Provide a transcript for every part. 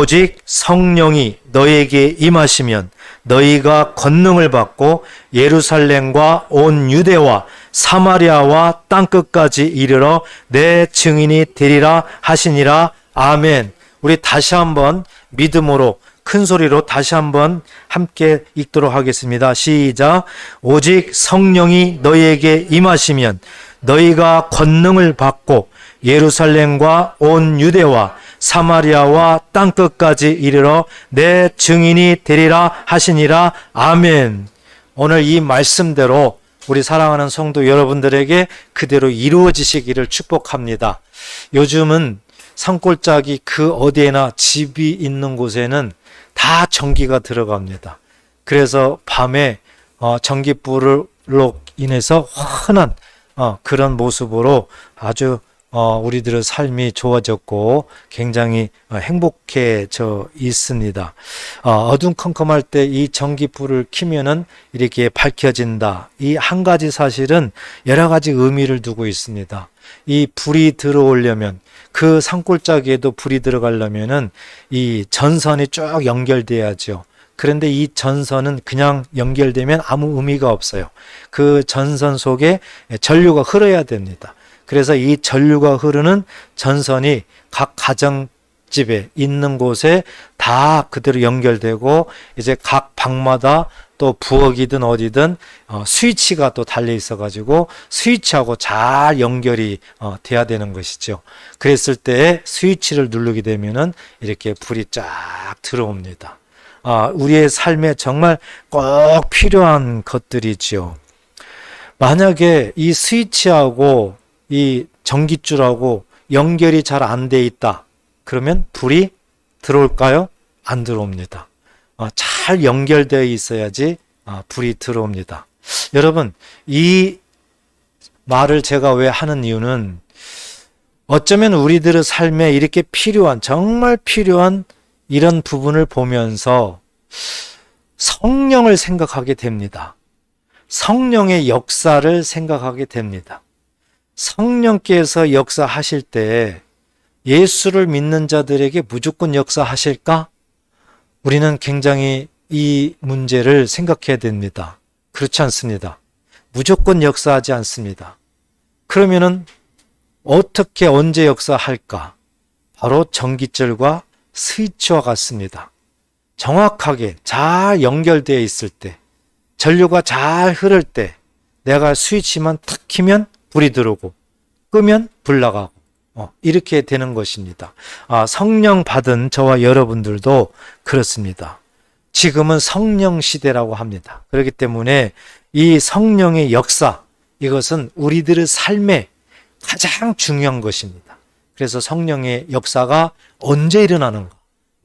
오직 성령이 너희에게 임하시면 너희가 권능을 받고 예루살렘과 온 유대와 사마리아와 땅끝까지 이르러 내 증인이 되리라 하시니라. 아멘. 우리 다시 한번 믿음으로 큰 소리로 다시 한번 함께 읽도록 하겠습니다. 시작. 오직 성령이 너희에게 임하시면 너희가 권능을 받고 예루살렘과 온 유대와 사마리아와 땅끝까지 이르러 내 증인이 되리라 하시니라. 아멘. 오늘 이 말씀대로 우리 사랑하는 성도 여러분들에게 그대로 이루어지시기를 축복합니다. 요즘은 산골짜기 그 어디에나 집이 있는 곳에는 다 전기가 들어갑니다. 그래서 밤에 전기불로 인해서 환한 그런 모습으로 아주 우리들의 삶이 좋아졌고 굉장히 행복해져 있습니다. 어둠컴컴할 때 이 전기불을 켜면은 이렇게 밝혀진다. 이 한 가지 사실은 여러 가지 의미를 두고 있습니다. 이 불이 들어오려면 그 산골짜기에도 불이 들어가려면은 이 전선이 쭉 연결돼야죠. 그런데 이 전선은 그냥 연결되면 아무 의미가 없어요. 그 전선 속에 전류가 흐르야 됩니다. 그래서 이 전류가 흐르는 전선이 각 가정집에 있는 곳에 다 그대로 연결되고 이제 각 방마다 또 부엌이든 어디든 스위치가 또 달려 있어 가지고 스위치하고 잘 연결이 돼야 되는 것이죠. 그랬을 때 스위치를 누르게 되면은 이렇게 불이 쫙 들어옵니다. 우리의 삶에 정말 꼭 필요한 것들이지요. 만약에 이 스위치하고 이 전기줄하고 연결이 잘 안 돼 있다. 그러면 불이 들어올까요? 안 들어옵니다. 잘 연결되어 있어야지 불이 들어옵니다. 여러분, 이 말을 제가 왜 하는 이유는 어쩌면 우리들의 삶에 이렇게 필요한, 정말 필요한 이런 부분을 보면서 성령을 생각하게 됩니다. 성령의 역사를 생각하게 됩니다. 성령께서 역사하실 때 예수를 믿는 자들에게 무조건 역사하실까? 우리는 굉장히 이 문제를 생각해야 됩니다. 그렇지 않습니다. 무조건 역사하지 않습니다. 그러면은 어떻게 언제 역사할까? 바로 전기줄과 스위치와 같습니다. 정확하게 잘 연결되어 있을 때, 전류가 잘 흐를 때 내가 스위치만 탁 키면 불이 들어오고 끄면 불 나가고 이렇게 되는 것입니다. 성령 받은 저와 여러분들도 그렇습니다. 지금은 성령 시대라고 합니다. 그렇기 때문에 이 성령의 역사, 이것은 우리들의 삶에 가장 중요한 것입니다. 그래서 성령의 역사가 언제 일어나는가,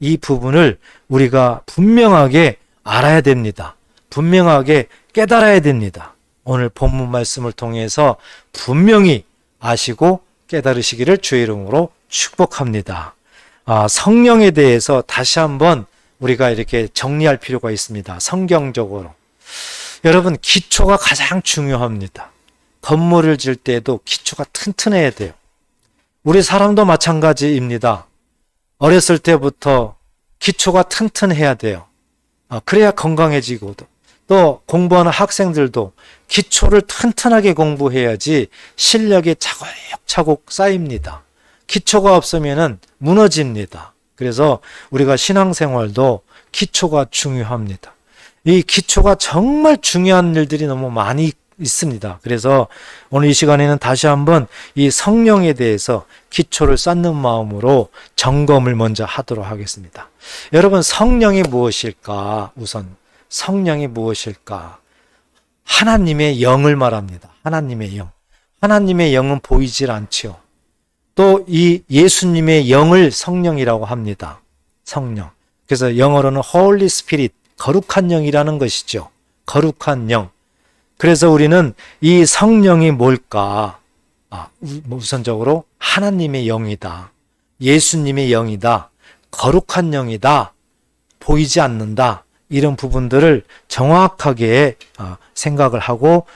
이 부분을 우리가 분명하게 알아야 됩니다. 분명하게 깨달아야 됩니다. 오늘 본문 말씀을 통해서 분명히 아시고 깨달으시기를 주의 이름으로 축복합니다. 성령에 대해서 다시 한번 우리가 이렇게 정리할 필요가 있습니다. 성경적으로. 여러분, 기초가 가장 중요합니다. 건물을 지을 때에도 기초가 튼튼해야 돼요. 우리 사람도 마찬가지입니다. 어렸을 때부터 기초가 튼튼해야 돼요. 그래야 건강해지고도. 또 공부하는 학생들도 기초를 튼튼하게 공부해야지 실력이 차곡차곡 쌓입니다. 기초가 없으면 무너집니다. 그래서 우리가 신앙생활도 기초가 중요합니다. 이 기초가 정말 중요한 일들이 너무 많이 있습니다. 그래서 오늘 이 시간에는 다시 한번 이 성령에 대해서 기초를 쌓는 마음으로 점검을 먼저 하도록 하겠습니다. 여러분, 성령이 무엇일까? 우선 성령이 무엇일까? 하나님의 영을 말합니다. 하나님의 영. 하나님의 영은 보이질 않죠. 또 이 예수님의 영을 성령이라고 합니다. 성령. 그래서 영어로는 Holy Spirit, 거룩한 영이라는 것이죠. 거룩한 영. 그래서 우리는 이 성령이 뭘까? 우선적으로 하나님의 영이다. 예수님의 영이다. 거룩한 영이다. 보이지 않는다. 이런 부분들을 정확하게 생각을 하고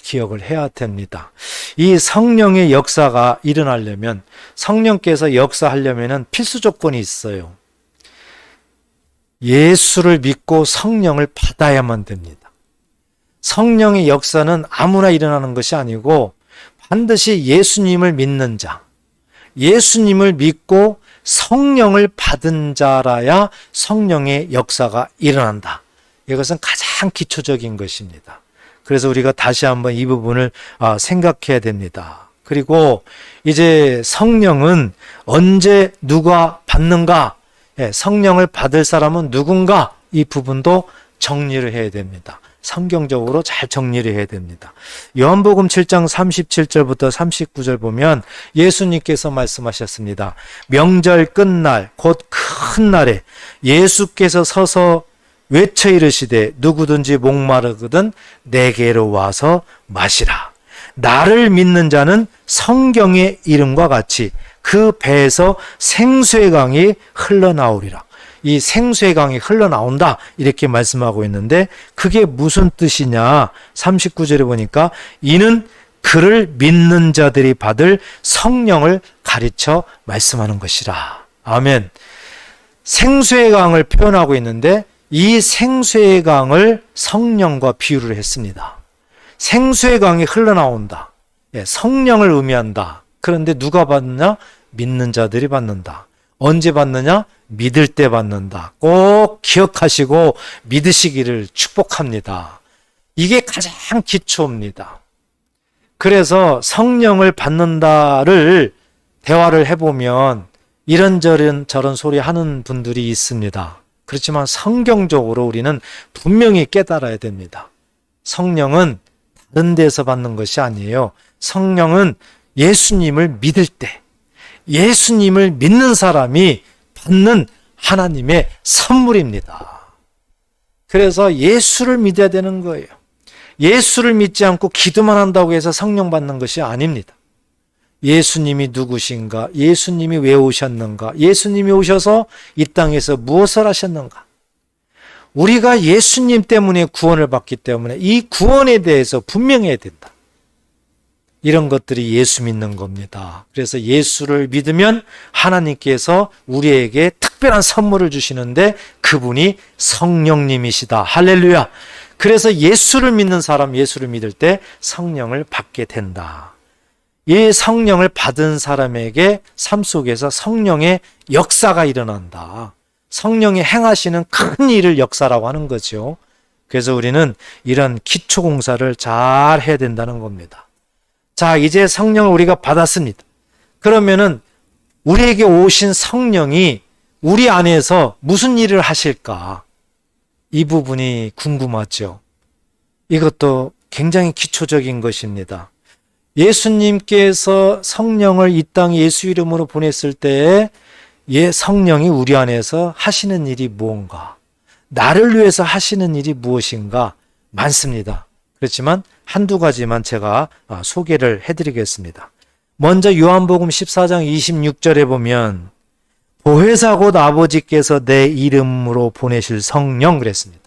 기억을 해야 됩니다. 이 성령의 역사가 일어나려면, 성령께서 역사하려면 필수 조건이 있어요. 예수를 믿고 성령을 받아야만 됩니다. 성령의 역사는 아무나 일어나는 것이 아니고 반드시 예수님을 믿는 자, 예수님을 믿고 성령을 받은 자라야 성령의 역사가 일어난다. 이것은 가장 기초적인 것입니다. 그래서 우리가 다시 한번 이 부분을 생각해야 됩니다. 그리고 이제 성령은 언제 누가 받는가? 성령을 받을 사람은 누군가? 이 부분도 정리를 해야 됩니다. 성경적으로 잘 정리를 해야 됩니다. 요한복음 7장 37절부터 39절 보면 예수님께서 말씀하셨습니다. 명절 끝날 곧 큰 날에 예수께서 서서 외쳐 이르시되 누구든지 목마르거든 내게로 와서 마시라. 나를 믿는 자는 성경의 이름과 같이 그 배에서 생수의 강이 흘러나오리라. 이 생수의 강이 흘러나온다 이렇게 말씀하고 있는데 그게 무슨 뜻이냐. 39절에 보니까 이는 그를 믿는 자들이 받을 성령을 가르쳐 말씀하는 것이라. 아멘. 생수의 강을 표현하고 있는데 이 생수의 강을 성령과 비유를 했습니다. 생수의 강이 흘러나온다. 성령을 의미한다. 그런데 누가 받느냐? 믿는 자들이 받는다. 언제 받느냐? 믿을 때 받는다. 꼭 기억하시고 믿으시기를 축복합니다. 이게 가장 기초입니다. 그래서 성령을 받는다를 대화를 해보면 이런저런 저런 소리 하는 분들이 있습니다. 그렇지만 성경적으로 우리는 분명히 깨달아야 됩니다. 성령은 다른 데서 받는 것이 아니에요. 성령은 예수님을 믿을 때, 예수님을 믿는 사람이 받는 하나님의 선물입니다. 그래서 예수를 믿어야 되는 거예요. 예수를 믿지 않고 기도만 한다고 해서 성령 받는 것이 아닙니다. 예수님이 누구신가? 예수님이 왜 오셨는가? 예수님이 오셔서 이 땅에서 무엇을 하셨는가? 우리가 예수님 때문에 구원을 받기 때문에 이 구원에 대해서 분명해야 된다. 이런 것들이 예수 믿는 겁니다. 그래서 예수를 믿으면 하나님께서 우리에게 특별한 선물을 주시는데 그분이 성령님이시다. 할렐루야. 그래서 예수를 믿는 사람, 예수를 믿을 때 성령을 받게 된다. 이 성령을 받은 사람에게 삶 속에서 성령의 역사가 일어난다. 성령이 행하시는 큰 일을 역사라고 하는 거죠. 그래서 우리는 이런 기초 공사를 잘 해야 된다는 겁니다. 자, 이제 성령을 우리가 받았습니다. 그러면은 우리에게 오신 성령이 우리 안에서 무슨 일을 하실까? 이 부분이 궁금하죠. 이것도 굉장히 기초적인 것입니다. 예수님께서 성령을 이 땅에 예수 이름으로 보냈을 때에 성령이 우리 안에서 하시는 일이 무언가, 나를 위해서 하시는 일이 무엇인가 많습니다. 그렇지만 한두 가지만 제가 소개를 해드리겠습니다. 먼저 요한복음 14장 26절에 보면 보혜사 곧 아버지께서 내 이름으로 보내실 성령 그랬습니다.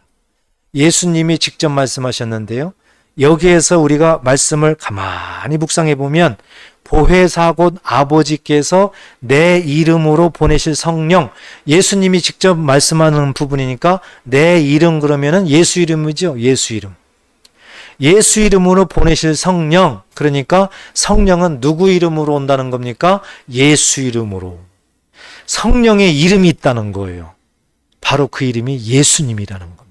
예수님이 직접 말씀하셨는데요. 여기에서 우리가 말씀을 가만히 묵상해 보면 보혜사 곧 아버지께서 내 이름으로 보내실 성령, 예수님이 직접 말씀하는 부분이니까 내 이름 그러면은 예수 이름이죠. 예수 이름. 예수 이름으로 보내실 성령, 그러니까 성령은 누구 이름으로 온다는 겁니까? 예수 이름으로. 성령의 이름이 있다는 거예요. 바로 그 이름이 예수님이라는 겁니다.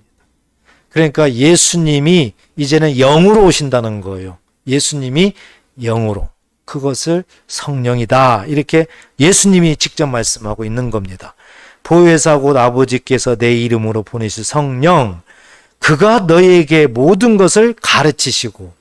그러니까 예수님이 이제는 영으로 오신다는 거예요. 예수님이 영으로. 그것을 성령이다. 이렇게 예수님이 직접 말씀하고 있는 겁니다. 보혜사 곧 아버지께서 내 이름으로 보내실 성령, 그가 너희에게 모든 것을 가르치시고,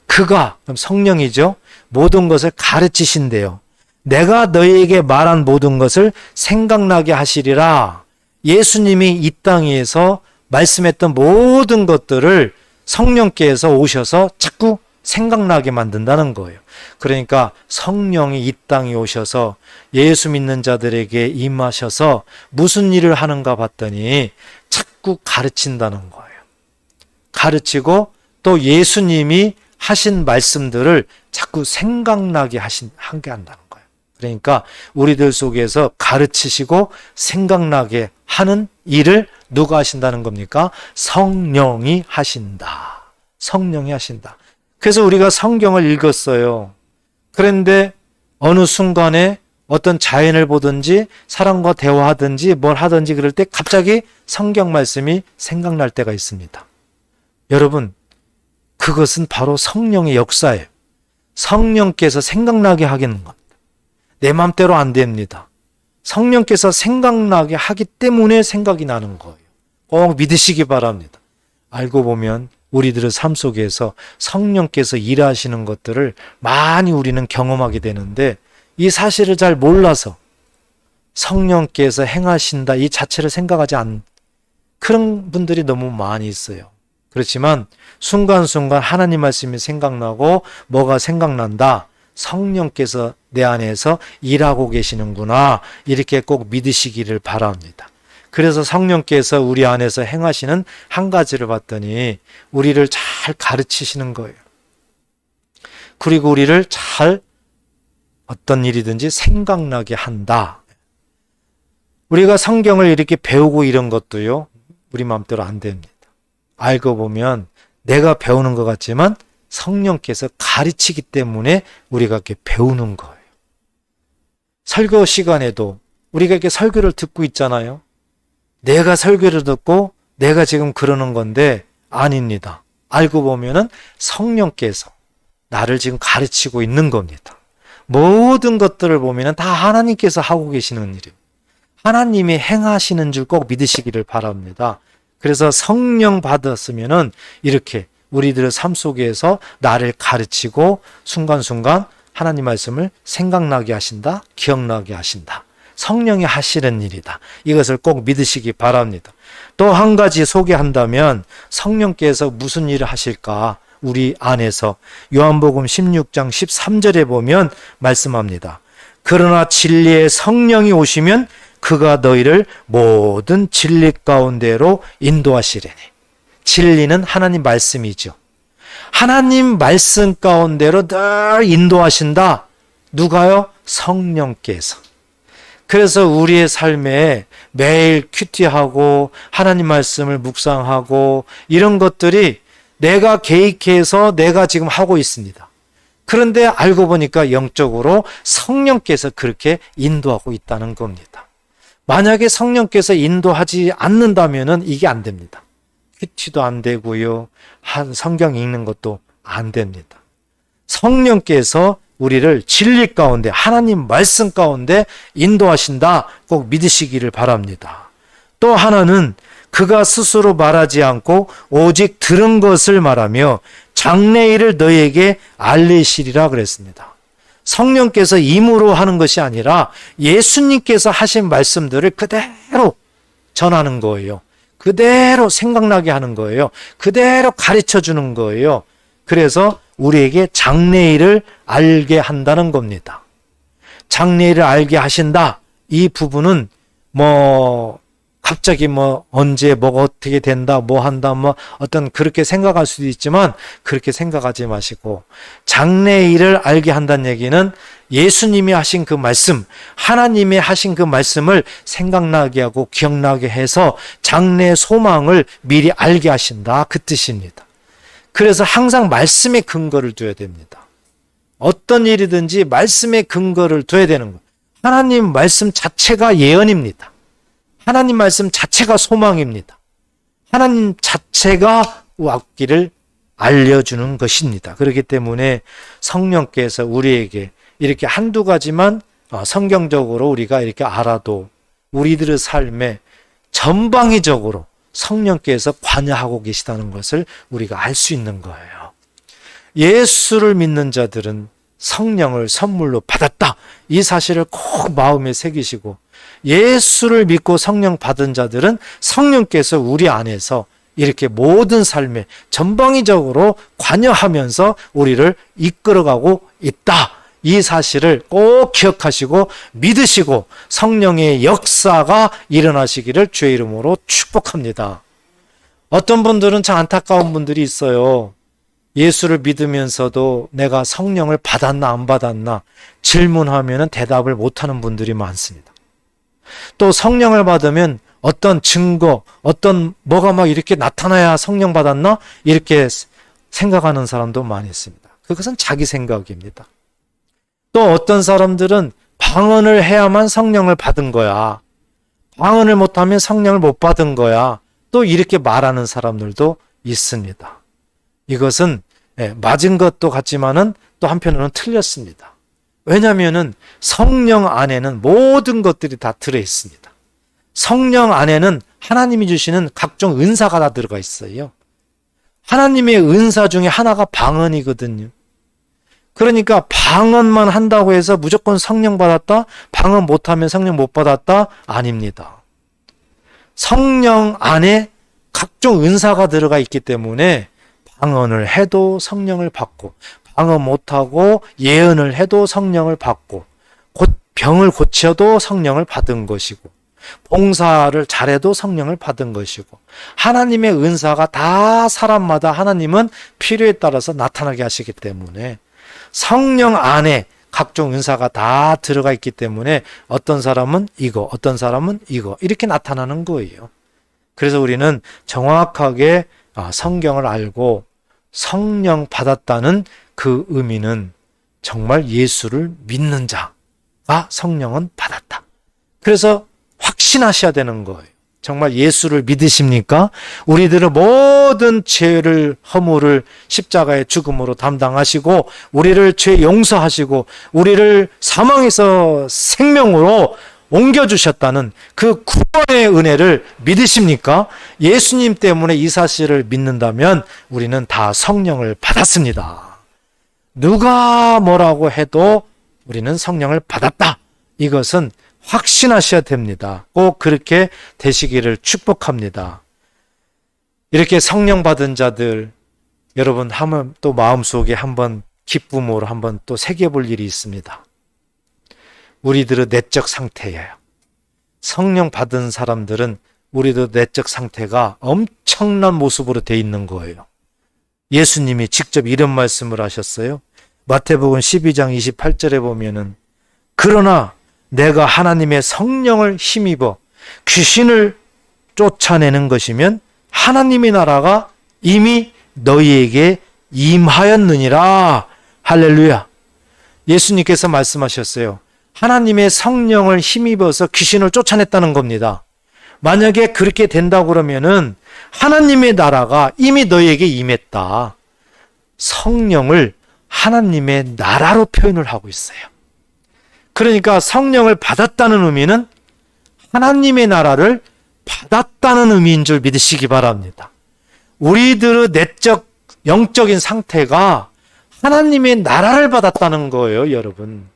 그가, 그럼 성령이죠. 모든 것을 가르치신대요. 내가 너희에게 말한 모든 것을 생각나게 하시리라. 예수님이 이 땅에서 말씀했던 모든 것들을 성령께서 오셔서 자꾸 생각나게 만든다는 거예요. 그러니까 성령이 이 땅에 오셔서 예수 믿는 자들에게 임하셔서 무슨 일을 하는가 봤더니 자꾸 가르친다는 거예요. 가르치고 또 예수님이 하신 말씀들을 자꾸 생각나게 하게 한다는 거예요. 그러니까 우리들 속에서 가르치시고 생각나게 하는 일을 누가 하신다는 겁니까? 성령이 하신다. 성령이 하신다. 그래서 우리가 성경을 읽었어요. 그런데 어느 순간에 어떤 자연을 보든지 사람과 대화하든지 뭘 하든지 그럴 때 갑자기 성경 말씀이 생각날 때가 있습니다. 여러분, 그것은 바로 성령의 역사예요. 성령께서 생각나게 하겠는 겁니다. 내 맘대로 안 됩니다. 성령께서 생각나게 하기 때문에 생각이 나는 거예요. 꼭 믿으시기 바랍니다. 알고 보면 우리들의 삶 속에서 성령께서 일하시는 것들을 많이 우리는 경험하게 되는데 이 사실을 잘 몰라서 성령께서 행하신다 이 자체를 생각하지 않는 그런 분들이 너무 많이 있어요. 그렇지만 순간순간 하나님 말씀이 생각나고 뭐가 생각난다. 성령께서 내 안에서 일하고 계시는구나. 이렇게 꼭 믿으시기를 바랍니다. 그래서 성령께서 우리 안에서 행하시는 한 가지를 봤더니 우리를 잘 가르치시는 거예요. 그리고 우리를 잘 어떤 일이든지 생각나게 한다. 우리가 성경을 이렇게 배우고 이런 것도요. 우리 마음대로 안 됩니다. 알고 보면 내가 배우는 것 같지만 성령께서 가르치기 때문에 우리가 이렇게 배우는 거예요. 설교 시간에도 우리가 이렇게 설교를 듣고 있잖아요. 내가 설교를 듣고 내가 지금 그러는 건데 아닙니다. 알고 보면은 성령께서 나를 지금 가르치고 있는 겁니다. 모든 것들을 보면은 다 하나님께서 하고 계시는 일이에요. 하나님이 행하시는 줄 꼭 믿으시기를 바랍니다. 그래서 성령 받았으면은 이렇게 우리들의 삶 속에서 나를 가르치고 순간순간 하나님 말씀을 생각나게 하신다, 기억나게 하신다. 성령이 하시는 일이다. 이것을 꼭 믿으시기 바랍니다. 또 한 가지 소개한다면 성령께서 무슨 일을 하실까? 우리 안에서 요한복음 16장 13절에 보면 말씀합니다. 그러나 진리의 성령이 오시면 그가 너희를 모든 진리 가운데로 인도하시리니. 진리는 하나님 말씀이죠. 하나님 말씀 가운데로 늘 인도하신다. 누가요? 성령께서. 그래서 우리의 삶에 매일 큐티하고 하나님 말씀을 묵상하고 이런 것들이 내가 개입해서 내가 지금 하고 있습니다. 그런데 알고 보니까 영적으로 성령께서 그렇게 인도하고 있다는 겁니다. 만약에 성령께서 인도하지 않는다면 이게 안 됩니다. 큐티도 안 되고요. 성경 읽는 것도 안 됩니다. 성령께서 우리를 진리 가운데 하나님 말씀 가운데 인도하신다. 꼭 믿으시기를 바랍니다. 또 하나는 그가 스스로 말하지 않고 오직 들은 것을 말하며 장래일을 너희에게 알리시리라 그랬습니다. 성령께서 임으로 하는 것이 아니라 예수님께서 하신 말씀들을 그대로 전하는 거예요. 그대로 생각나게 하는 거예요. 그대로 가르쳐 주는 거예요. 그래서 우리에게 장래일을 알게 한다는 겁니다. 장래일을 알게 하신다. 이 부분은 갑자기 언제 뭐가 어떻게 된다, 뭐 한다, 어떤 그렇게 생각할 수도 있지만 그렇게 생각하지 마시고 장래일을 알게 한다는 얘기는 예수님이 하신 그 말씀, 하나님이 하신 그 말씀을 생각나게 하고 기억나게 해서 장래 소망을 미리 알게 하신다. 그 뜻입니다. 그래서 항상 말씀에 근거를 둬야 됩니다. 어떤 일이든지 말씀에 근거를 둬야 되는 거예요. 하나님 말씀 자체가 예언입니다. 하나님 말씀 자체가 소망입니다. 하나님 자체가 왔기를 알려주는 것입니다. 그렇기 때문에 성령께서 우리에게 이렇게 한두 가지만 성경적으로 우리가 이렇게 알아도 우리들의 삶에 전방위적으로 성령께서 관여하고 계시다는 것을 우리가 알 수 있는 거예요. 예수를 믿는 자들은 성령을 선물로 받았다. 이 사실을 꼭 마음에 새기시고 예수를 믿고 성령 받은 자들은 성령께서 우리 안에서 이렇게 모든 삶에 전방위적으로 관여하면서 우리를 이끌어가고 있다. 이 사실을 꼭 기억하시고 믿으시고 성령의 역사가 일어나시기를 주의 이름으로 축복합니다. 어떤 분들은 참 안타까운 분들이 있어요. 예수를 믿으면서도 내가 성령을 받았나 안 받았나 질문하면 대답을 못하는 분들이 많습니다. 또 성령을 받으면 어떤 증거, 뭐가 막 이렇게 나타나야 성령 받았나? 이렇게 생각하는 사람도 많이 있습니다. 그것은 자기 생각입니다. 또 어떤 사람들은 방언을 해야만 성령을 받은 거야. 방언을 못하면 성령을 못 받은 거야. 또 이렇게 말하는 사람들도 있습니다. 이것은 맞은 것도 같지만은 또 한편으로는 틀렸습니다. 왜냐하면은 성령 안에는 모든 것들이 다 들어 있습니다. 성령 안에는 하나님이 주시는 각종 은사가 다 들어가 있어요. 하나님의 은사 중에 하나가 방언이거든요. 그러니까 방언만 한다고 해서 무조건 성령 받았다? 방언 못하면 성령 못 받았다? 아닙니다. 성령 안에 각종 은사가 들어가 있기 때문에 방언을 해도 성령을 받고, 방언 못하고 예언을 해도 성령을 받고, 병을 고쳐도 성령을 받은 것이고, 봉사를 잘해도 성령을 받은 것이고, 하나님의 은사가 다 사람마다 하나님은 필요에 따라서 나타나게 하시기 때문에 성령 안에 각종 은사가 다 들어가 있기 때문에 어떤 사람은 이거, 어떤 사람은 이거 이렇게 나타나는 거예요. 그래서 우리는 정확하게 성경을 알고 성령 받았다는 그 의미는 정말 예수를 믿는 자가 성령은 받았다. 그래서 확신하셔야 되는 거예요. 정말 예수를 믿으십니까? 우리들의 모든 죄를, 허물을 십자가의 죽음으로 담당하시고 우리를 죄 용서하시고 우리를 사망에서 생명으로 옮겨주셨다는 그 구원의 은혜를 믿으십니까? 예수님 때문에 이 사실을 믿는다면 우리는 다 성령을 받았습니다. 누가 뭐라고 해도 우리는 성령을 받았다. 이것은 확신하셔야 됩니다. 꼭 그렇게 되시기를 축복합니다. 이렇게 성령 받은 자들, 여러분 한번 또 마음속에 한번 기쁨으로 한번 또 새겨볼 일이 있습니다. 우리들의 내적 상태예요. 성령 받은 사람들은 우리도 내적 상태가 엄청난 모습으로 돼 있는 거예요. 예수님이 직접 이런 말씀을 하셨어요. 마태복음 12장 28절에 보면은 그러나 내가 하나님의 성령을 힘입어 귀신을 쫓아내는 것이면 하나님의 나라가 이미 너희에게 임하였느니라. 할렐루야. 예수님께서 말씀하셨어요. 하나님의 성령을 힘입어서 귀신을 쫓아냈다는 겁니다. 만약에 그렇게 된다고 그러면은 하나님의 나라가 이미 너희에게 임했다. 성령을 하나님의 나라로 표현을 하고 있어요. 그러니까 성령을 받았다는 의미는 하나님의 나라를 받았다는 의미인 줄 믿으시기 바랍니다. 우리들의 내적 영적인 상태가 하나님의 나라를 받았다는 거예요, 여러분.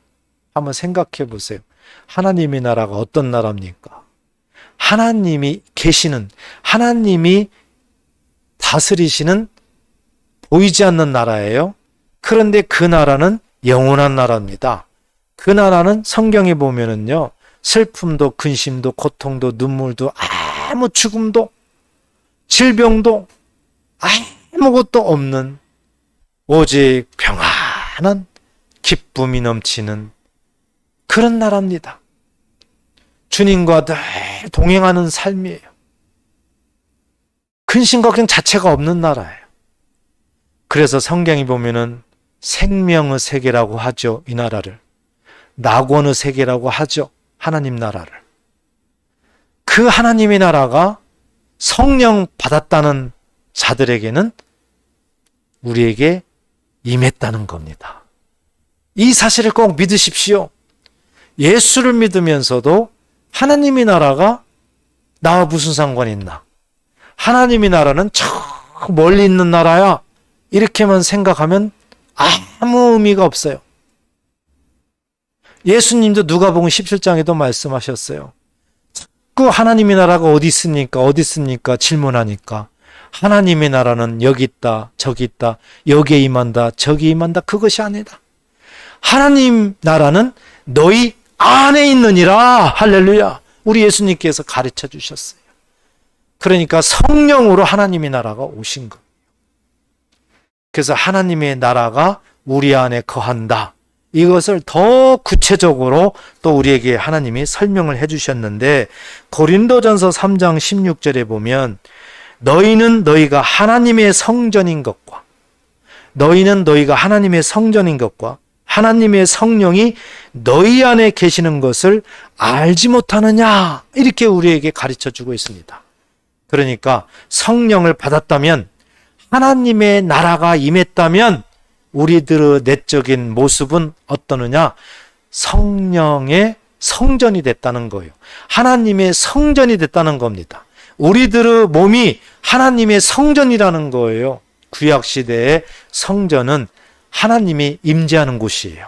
한번 생각해 보세요. 하나님의 나라가 어떤 나라입니까? 하나님이 계시는, 하나님이 다스리시는 보이지 않는 나라예요. 그런데 그 나라는 영원한 나라입니다. 그 나라는 성경에 보면은요, 슬픔도 근심도 고통도 눈물도 아무 죽음도 질병도 아무것도 없는 오직 평안한 기쁨이 넘치는 그런 나라입니다. 주님과 늘 동행하는 삶이에요. 근심 걱정 자체가 없는 나라예요. 그래서 성경이 보면은 생명의 세계라고 하죠, 이 나라를. 낙원의 세계라고 하죠, 하나님 나라를. 그 하나님의 나라가 성령 받았다는 자들에게는 우리에게 임했다는 겁니다. 이 사실을 꼭 믿으십시오. 예수를 믿으면서도 하나님의 나라가 나와 무슨 상관이 있나? 하나님의 나라는 저 멀리 있는 나라야. 이렇게만 생각하면 아무 의미가 없어요. 예수님도 누가복음 17장에도 말씀하셨어요. 자꾸 하나님의 나라가 어디 있습니까? 어디 있습니까? 질문하니까 하나님의 나라는 여기 있다, 저기 있다, 여기에 임한다, 저기 임한다. 그것이 아니다. 하나님 나라는 너희 안에 있느니라. 할렐루야. 우리 예수님께서 가르쳐 주셨어요. 그러니까 성령으로 하나님의 나라가 오신 것. 그래서 하나님의 나라가 우리 안에 거한다. 이것을 더 구체적으로 또 우리에게 하나님이 설명을 해주셨는데, 고린도전서 3장 16절에 보면 너희는 너희가 하나님의 성전인 것과 하나님의 성령이 너희 안에 계시는 것을 알지 못하느냐, 이렇게 우리에게 가르쳐주고 있습니다. 그러니까 성령을 받았다면, 하나님의 나라가 임했다면 우리들의 내적인 모습은 어떠느냐? 성령의 성전이 됐다는 거예요. 하나님의 성전이 됐다는 겁니다. 우리들의 몸이 하나님의 성전이라는 거예요. 구약시대의 성전은 하나님이 임재하는 곳이에요.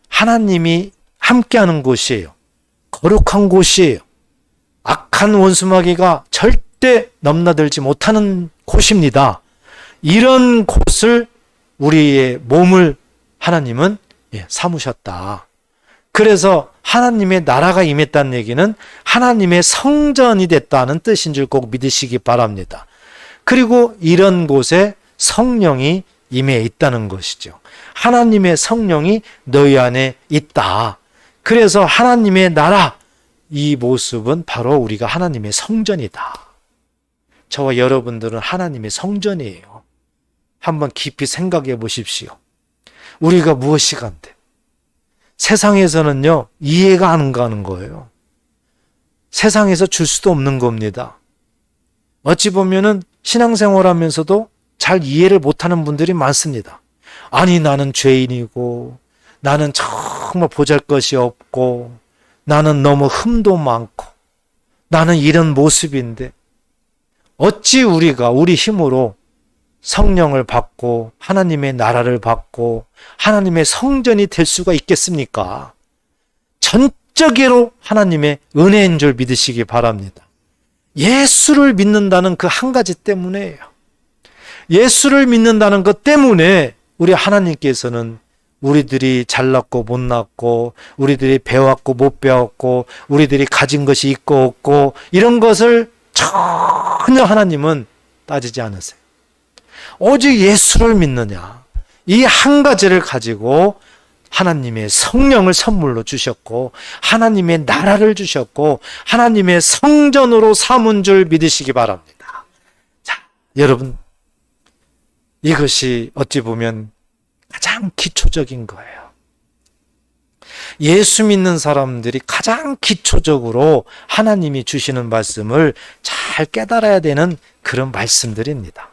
하나님이 함께하는 곳이에요. 거룩한 곳이에요. 악한 원수마귀가 절대 넘나들지 못하는 곳입니다. 이런 곳을, 우리의 몸을 하나님은 삼으셨다. 그래서 하나님의 나라가 임했다는 얘기는 하나님의 성전이 됐다는 뜻인 줄 꼭 믿으시기 바랍니다. 그리고 이런 곳에 성령이 임해 있다는 것이죠. 하나님의 성령이 너희 안에 있다. 그래서 하나님의 나라, 이 모습은 바로 우리가 하나님의 성전이다. 저와 여러분들은 하나님의 성전이에요. 한번 깊이 생각해 보십시오. 우리가 무엇이 간대? 세상에서는요, 이해가 안 가는 거예요. 세상에서 줄 수도 없는 겁니다. 어찌 보면은 신앙생활 하면서도 잘 이해를 못하는 분들이 많습니다. 아니, 나는 죄인이고, 나는 정말 보잘것이 없고, 나는 너무 흠도 많고, 나는 이런 모습인데, 어찌 우리가 우리 힘으로 성령을 받고 하나님의 나라를 받고 하나님의 성전이 될 수가 있겠습니까? 전적으로 하나님의 은혜인 줄 믿으시기 바랍니다. 예수를 믿는다는 그 한 가지 때문에요. 예수를 믿는다는 것 때문에 우리 하나님께서는 우리들이 잘났고 못났고, 우리들이 배웠고 못 배웠고, 우리들이 가진 것이 있고 없고, 이런 것을 전혀 하나님은 따지지 않으세요. 오직 예수를 믿느냐, 이 한 가지를 가지고 하나님의 성령을 선물로 주셨고, 하나님의 나라를 주셨고, 하나님의 성전으로 삼은 줄 믿으시기 바랍니다. 자, 여러분, 이것이 어찌 보면 가장 기초적인 거예요. 예수 믿는 사람들이 가장 기초적으로 하나님이 주시는 말씀을 잘 깨달아야 되는 그런 말씀들입니다.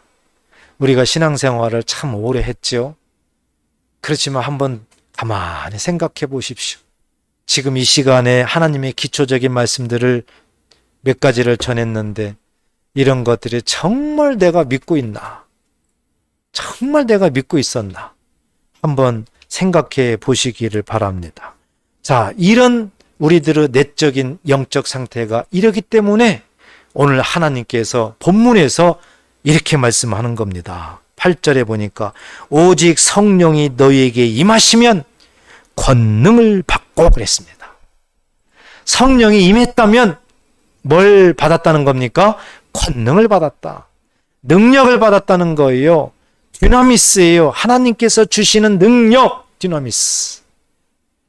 우리가 신앙생활을 참 오래 했죠. 그렇지만 한번 가만히 생각해 보십시오. 지금 이 시간에 하나님의 기초적인 말씀들을 몇 가지를 전했는데, 이런 것들이 정말 내가 믿고 있나? 정말 내가 믿고 있었나? 한번 생각해 보시기를 바랍니다. 자, 이런 우리들의 내적인 영적 상태가 이러기 때문에 오늘 하나님께서 본문에서 이렇게 말씀하는 겁니다. 8절에 보니까 오직 성령이 너희에게 임하시면 권능을 받고 그랬습니다. 성령이 임했다면 뭘 받았다는 겁니까? 권능을 받았다. 능력을 받았다는 거예요. 디나미스예요. 하나님께서 주시는 능력, 디나미스.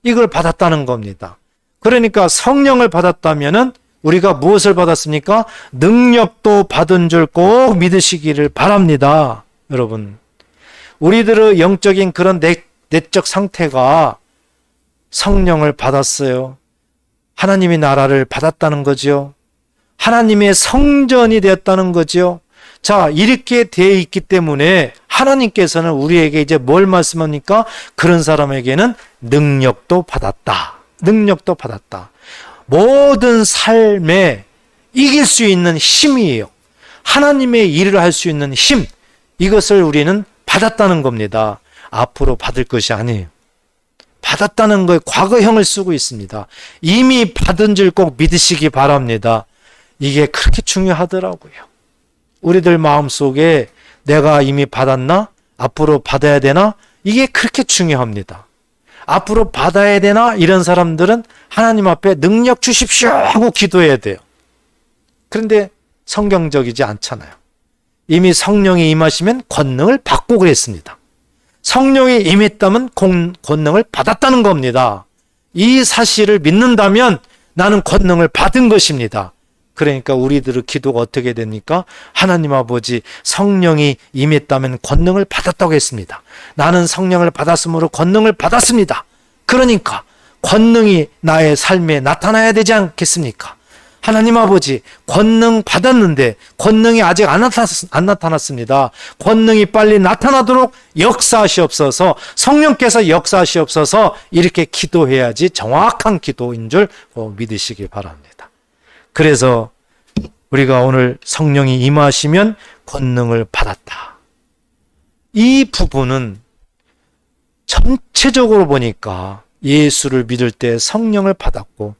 이걸 받았다는 겁니다. 그러니까 성령을 받았다면은 우리가 무엇을 받았습니까? 능력도 받은 줄 꼭 믿으시기를 바랍니다. 여러분, 우리들의 영적인 그런 내적 상태가 성령을 받았어요. 하나님의 나라를 받았다는 거죠. 하나님의 성전이 되었다는 거죠. 자, 이렇게 되어 있기 때문에 하나님께서는 우리에게 이제 뭘 말씀합니까? 그런 사람에게는 능력도 받았다. 능력도 받았다. 모든 삶에 이길 수 있는 힘이에요. 하나님의 일을 할 수 있는 힘, 이것을 우리는 받았다는 겁니다. 앞으로 받을 것이 아니에요. 받았다는 거에 과거형을 쓰고 있습니다. 이미 받은 줄 꼭 믿으시기 바랍니다. 이게 그렇게 중요하더라고요. 우리들 마음속에 내가 이미 받았나? 앞으로 받아야 되나? 이게 그렇게 중요합니다. 앞으로 받아야 되나? 이런 사람들은 하나님 앞에 능력 주십시오 하고 기도해야 돼요. 그런데 성경적이지 않잖아요. 이미 성령이 임하시면 권능을 받고 그랬습니다. 성령이 임했다면 권능을 받았다는 겁니다. 이 사실을 믿는다면 나는 권능을 받은 것입니다. 그러니까 우리들의 기도가 어떻게 됩니까? 하나님 아버지, 성령이 임했다면 권능을 받았다고 했습니다. 나는 성령을 받았으므로 권능을 받았습니다. 그러니까 권능이 나의 삶에 나타나야 되지 않겠습니까? 하나님 아버지, 권능 받았는데 권능이 아직 안 나타났습니다. 권능이 빨리 나타나도록 역사하시옵소서, 성령께서 역사하시옵소서, 이렇게 기도해야지 정확한 기도인 줄 믿으시기 바랍니다. 그래서 우리가 오늘 성령이 임하시면 권능을 받았다. 이 부분은 전체적으로 보니까 예수를 믿을 때 성령을 받았고,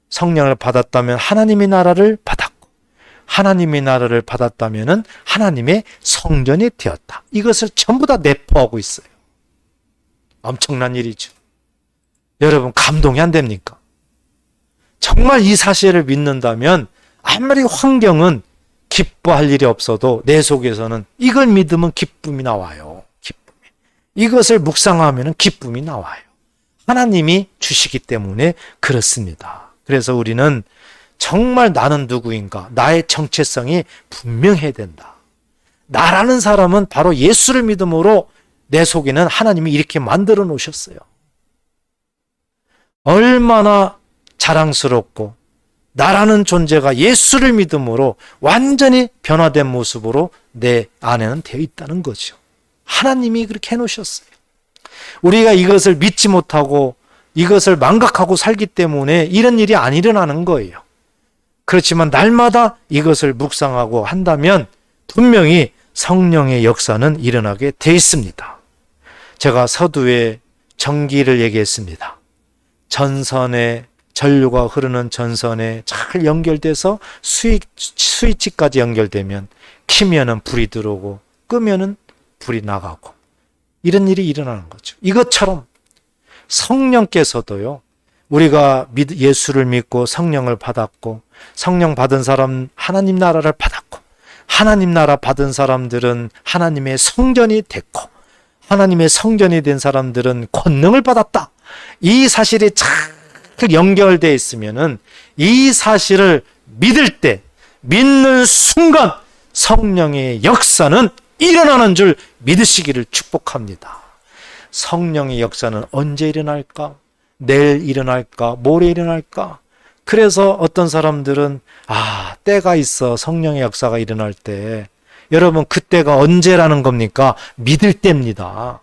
성령을 받았다면 하나님의 나라를 받았고, 하나님의 나라를 받았다면 하나님의 성전이 되었다. 이것을 전부 다 내포하고 있어요. 엄청난 일이죠. 여러분, 감동이 안 됩니까? 정말 이 사실을 믿는다면 아무리 환경은 기뻐할 일이 없어도 내 속에서는 이걸 믿으면 기쁨이 나와요. 기쁨이. 이것을 묵상하면 기쁨이 나와요. 하나님이 주시기 때문에 그렇습니다. 그래서 우리는 정말 나는 누구인가, 나의 정체성이 분명해야 된다. 나라는 사람은 바로 예수를 믿음으로 내 속에는 하나님이 이렇게 만들어 놓으셨어요. 얼마나 자랑스럽고, 나라는 존재가 예수를 믿음으로 완전히 변화된 모습으로 내 안에는 되어 있다는 거죠. 하나님이 그렇게 해놓으셨어요. 우리가 이것을 믿지 못하고 이것을 망각하고 살기 때문에 이런 일이 안 일어나는 거예요. 그렇지만 날마다 이것을 묵상하고 한다면 분명히 성령의 역사는 일어나게 돼 있습니다. 제가 서두에 전기를 얘기했습니다. 전선에, 전류가 흐르는 전선에 잘 연결돼서 스위치까지 연결되면 키면은 불이 들어오고 끄면은 불이 나가고, 이런 일이 일어나는 거죠. 이것처럼 성령께서도요, 우리가 예수를 믿고 성령을 받았고, 성령 받은 사람 하나님 나라를 받았고, 하나님 나라 받은 사람들은 하나님의 성전이 됐고, 하나님의 성전이 된 사람들은 권능을 받았다. 이 사실이 잘 연결되어 있으면은 이 사실을 믿을 때, 믿는 순간 성령의 역사는 일어나는 줄 믿으시기를 축복합니다. 성령의 역사는 언제 일어날까? 내일 일어날까? 모레 일어날까? 그래서 어떤 사람들은 때가 있어, 성령의 역사가 일어날 때. 여러분, 그때가 언제라는 겁니까? 믿을 때입니다.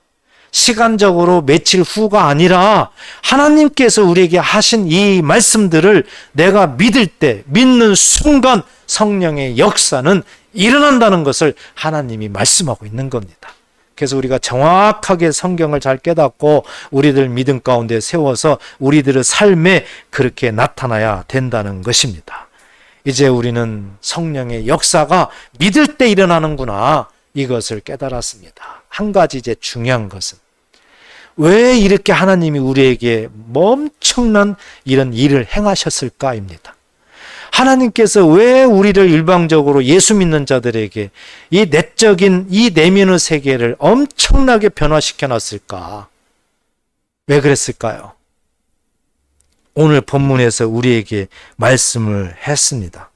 시간적으로 며칠 후가 아니라 하나님께서 우리에게 하신 이 말씀들을 내가 믿을 때, 믿는 순간 성령의 역사는 일어난다는 것을 하나님이 말씀하고 있는 겁니다. 그래서 우리가 정확하게 성경을 잘 깨닫고 우리들 믿음 가운데 세워서 우리들의 삶에 그렇게 나타나야 된다는 것입니다. 이제 우리는 성령의 역사가 믿을 때 일어나는구나, 이것을 깨달았습니다. 한 가지 이제 중요한 것은, 왜 이렇게 하나님이 우리에게 엄청난 이런 일을 행하셨을까입니다. 하나님께서 왜 우리를 일방적으로 예수 믿는 자들에게 이 내적인 이 내면의 세계를 엄청나게 변화시켜 놨을까? 왜 그랬을까요? 오늘 본문에서 우리에게 말씀을 했습니다.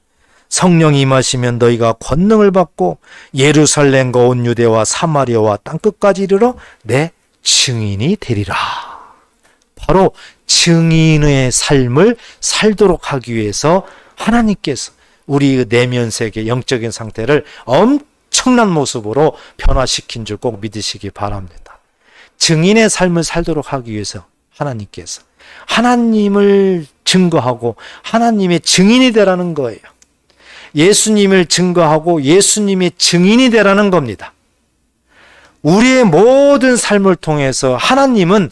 성령이 임하시면 너희가 권능을 받고 예루살렘과 온 유대와 사마리아와 땅끝까지 이르러 내 증인이 되리라. 바로 증인의 삶을 살도록 하기 위해서 하나님께서 우리의 내면 세계, 영적인 상태를 엄청난 모습으로 변화시킨 줄 꼭 믿으시기 바랍니다. 증인의 삶을 살도록 하기 위해서 하나님께서 하나님을 증거하고 하나님의 증인이 되라는 거예요. 예수님을 증거하고 예수님의 증인이 되라는 겁니다. 우리의 모든 삶을 통해서 하나님은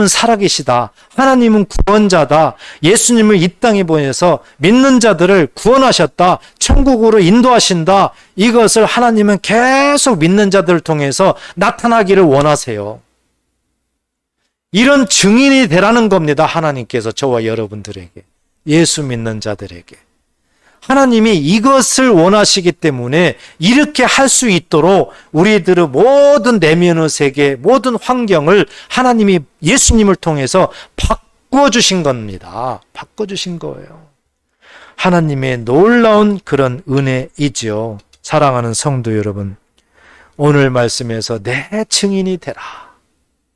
살아계시다. 하나님은 구원자다. 예수님을 이 땅에 보내서 믿는 자들을 구원하셨다. 천국으로 인도하신다. 이것을 하나님은 계속 믿는 자들을 통해서 나타나기를 원하세요. 이런 증인이 되라는 겁니다. 하나님께서 저와 여러분들에게, 예수 믿는 자들에게. 하나님이 이것을 원하시기 때문에 이렇게 할 수 있도록 우리들의 모든 내면의 세계, 모든 환경을 하나님이 예수님을 통해서 바꿔주신 겁니다. 바꿔주신 거예요. 하나님의 놀라운 그런 은혜이지요. 사랑하는 성도 여러분, 오늘 말씀에서 내 증인이 되라.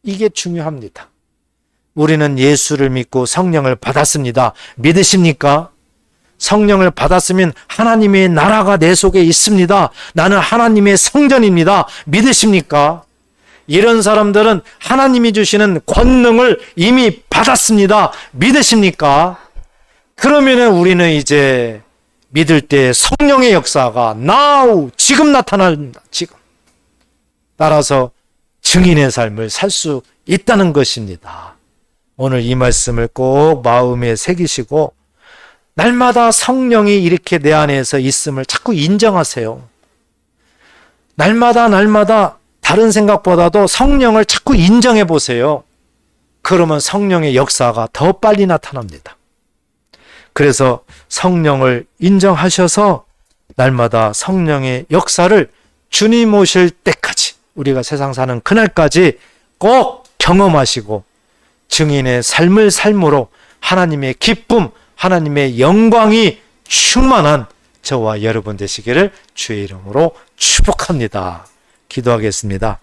이게 중요합니다. 우리는 예수를 믿고 성령을 받았습니다. 믿으십니까? 성령을 받았으면 하나님의 나라가 내 속에 있습니다. 나는 하나님의 성전입니다. 믿으십니까? 이런 사람들은 하나님이 주시는 권능을 이미 받았습니다. 믿으십니까? 그러면 우리는 이제 믿을 때 성령의 역사가 now, 지금 나타납니다. 지금. 따라서 증인의 삶을 살 수 있다는 것입니다. 오늘 이 말씀을 꼭 마음에 새기시고 날마다 성령이 이렇게 내 안에서 있음을 자꾸 인정하세요. 날마다 다른 생각보다도 성령을 자꾸 인정해 보세요. 그러면 성령의 역사가 더 빨리 나타납니다. 그래서 성령을 인정하셔서 날마다 성령의 역사를 주님 오실 때까지, 우리가 세상 사는 그날까지 꼭 경험하시고 증인의 삶을 삶으로 하나님의 기쁨, 하나님의 영광이 충만한 저와 여러분 되시기를 주의 이름으로 축복합니다. 기도하겠습니다.